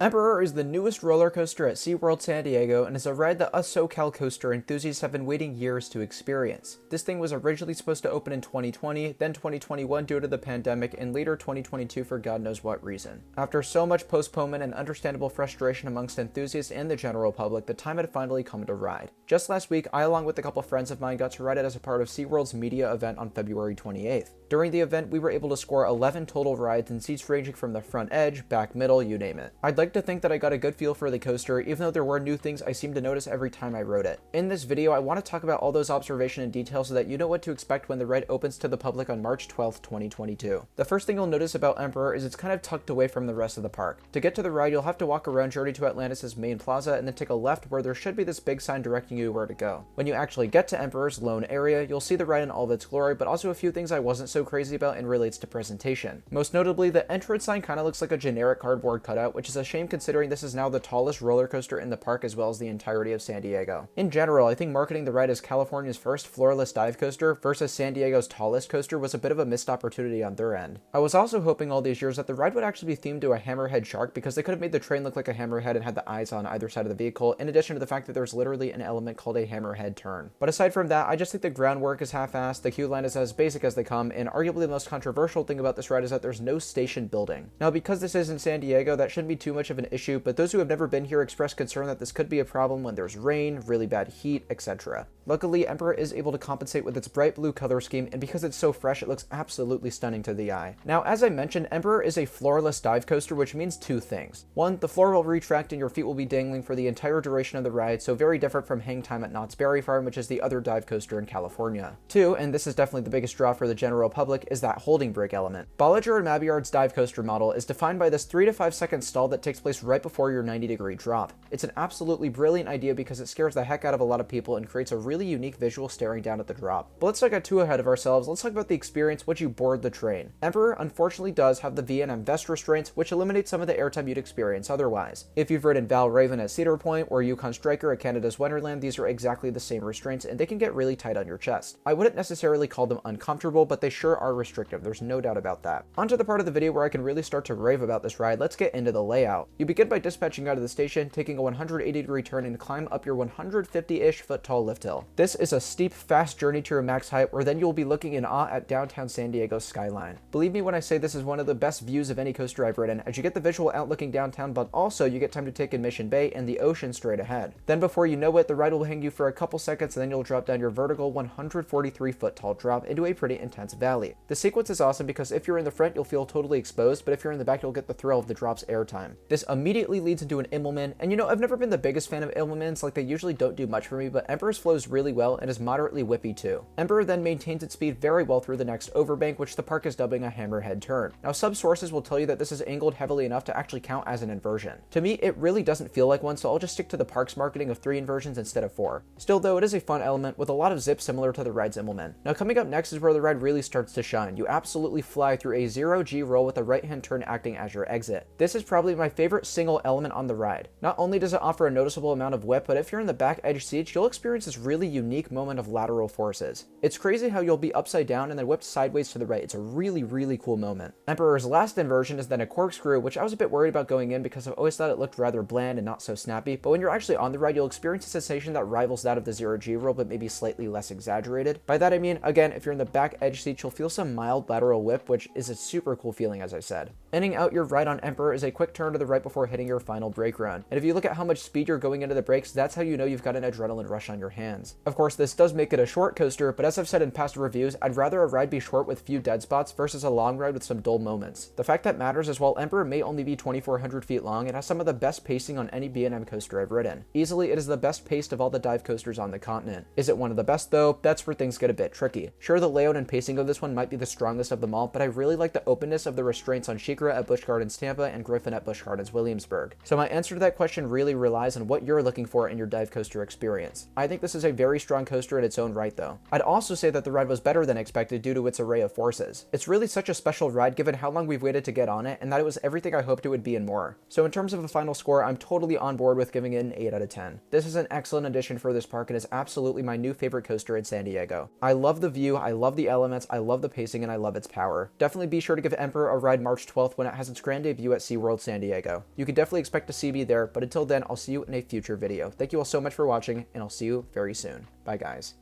Emperor is the newest roller coaster at SeaWorld San Diego and is a ride that us SoCal coaster enthusiasts have been waiting years to experience. This thing was originally supposed to open in 2020, then 2021 due to the pandemic, and later 2022 for God knows what reason. After so much postponement and understandable frustration amongst enthusiasts and the general public, the time had finally come to ride. Just last week, I along with a couple friends of mine got to ride it as a part of SeaWorld's media event on February 28th. During the event, we were able to score 11 total rides and seats ranging from the front edge, back middle, you name it. I'd like to think that I got a good feel for the coaster, even though there were new things I seemed to notice every time I rode it. In this video, I want to talk about all those observations and details so that you know what to expect when the ride opens to the public on March 12th, 2022. The first thing you'll notice about Emperor is it's kind of tucked away from the rest of the park. To get to the ride, you'll have to walk around Journey to Atlantis' main plaza and then take a left where there should be this big sign directing you where to go. When you actually get to Emperor's lone area, you'll see the ride in all of its glory, but also a few things I wasn't so crazy about and relates to presentation. Most notably, the entrance sign kind of looks like a generic cardboard cutout, which is a shame considering this is now the tallest roller coaster in the park as well as the entirety of San Diego. In general, I think marketing the ride as California's first floorless dive coaster versus San Diego's tallest coaster was a bit of a missed opportunity on their end. I was also hoping all these years that the ride would actually be themed to a hammerhead shark because they could have made the train look like a hammerhead and had the eyes on either side of the vehicle, in addition to the fact that there's literally an element called a hammerhead turn. But aside from that, I just think the groundwork is half-assed, the queue line is as basic as they come, and arguably the most controversial thing about this ride is that there's no station building. Now, because this is in San Diego, that shouldn't be too much of an issue, but those who have never been here express concern that this could be a problem when there's rain, really bad heat, etc. Luckily, Emperor is able to compensate with its bright blue color scheme, and because it's so fresh, it looks absolutely stunning to the eye. Now, as I mentioned, Emperor is a floorless dive coaster, which means two things. One, the floor will retract and your feet will be dangling for the entire duration of the ride, so very different from hang time at Knott's Berry Farm, which is the other dive coaster in California. Two, and this is definitely the biggest draw for the general public, is that holding break element. Bollinger and Mabillard's dive coaster model is defined by this 3 to 5 second stall that takes place right before your 90-degree drop. It's an absolutely brilliant idea because it scares the heck out of a lot of people and creates a really unique visual staring down at the drop. But let's not get too ahead of ourselves, let's talk about the experience once you board the train. Emperor unfortunately does have the V&M vest restraints, which eliminates some of the airtime you'd experience otherwise. If you've ridden Val Raven at Cedar Point or Yukon Striker at Canada's Wonderland, these are exactly the same restraints and they can get really tight on your chest. I wouldn't necessarily call them uncomfortable, but they sure are restrictive, there's no doubt about that. Onto the part of the video where I can really start to rave about this ride, let's get into the layout. You begin by dispatching out of the station, taking a 180-degree turn and climb up your 150-ish foot tall lift hill. This is a steep, fast journey to your max height where then you'll be looking in awe at downtown San Diego's skyline. Believe me when I say this is one of the best views of any coaster I've ridden, as you get the visual outlooking downtown, but also you get time to take in Mission Bay and the ocean straight ahead. Then before you know it, the ride will hang you for a couple seconds and then you'll drop down your vertical 143 foot tall drop into a pretty intense valley. The sequence is awesome because if you're in the front, you'll feel totally exposed, but if you're in the back, you'll get the thrill of the drop's airtime. This immediately leads into an Immelman, and you know, I've never been the biggest fan of Immelmans, like they usually don't do much for me, but Emperor's flows really well and is moderately whippy too. Emperor then maintains its speed very well through the next overbank, which the park is dubbing a hammerhead turn. Now, some sources will tell you that this is angled heavily enough to actually count as an inversion. To me, it really doesn't feel like one, so I'll just stick to the park's marketing of 3 inversions instead of 4. Still though, it is a fun element with a lot of zip similar to the ride's Immelman. Now coming up next is where the ride really starts to shine. You absolutely fly through a 0G roll with a right-hand turn acting as your exit. This is probably my favorite single element on the ride. Not only does it offer a noticeable amount of whip, but if you're in the back edge seats, you'll experience this really unique moment of lateral forces. It's crazy how you'll be upside down and then whipped sideways to the right. It's a really cool moment. Emperor's last inversion is then a corkscrew, which I was a bit worried about going in because I've always thought it looked rather bland and not so snappy, but when you're actually on the ride, you'll experience a sensation that rivals that of the 0G roll, but maybe slightly less exaggerated. By that I mean, again, if you're in the back edge seats, you'll feel some mild lateral whip, which is a super cool feeling, as I said. Ending out your ride on Emperor is a quick turn to the right before hitting your final brake run. And if you look at how much speed you're going into the brakes, that's how you know you've got an adrenaline rush on your hands. Of course, this does make it a short coaster, but as I've said in past reviews, I'd rather a ride be short with few dead spots versus a long ride with some dull moments. The fact that matters is while Emperor may only be 2,400 feet long, it has some of the best pacing on any B&M coaster I've ridden. Easily, it is the best paced of all the dive coasters on the continent. Is it one of the best though? That's where things get a bit tricky. Sure, the layout and pacing of this one might be the strongest of them all, but I really like the openness of the restraints on SheiKra at Busch Gardens Tampa and Griffin at Busch Gardens Williamsburg. So my answer to that question really relies on what you're looking for in your dive coaster experience. I think this is a very strong coaster in its own right though. I'd also say that the ride was better than expected due to its array of forces. It's really such a special ride given how long we've waited to get on it, and that it was everything I hoped it would be and more. So in terms of a final score, I'm totally on board with giving it an 8 out of 10. This is an excellent addition for this park and is absolutely my new favorite coaster in San Diego. I love the view, I love the elements, I love the pacing and I love its power. Definitely be sure to give Emperor a ride March 12th when it has its grand debut at SeaWorld San Diego. You can definitely expect to see me there, but until then, I'll see you in a future video. Thank you all so much for watching, and I'll see you very soon. Bye guys.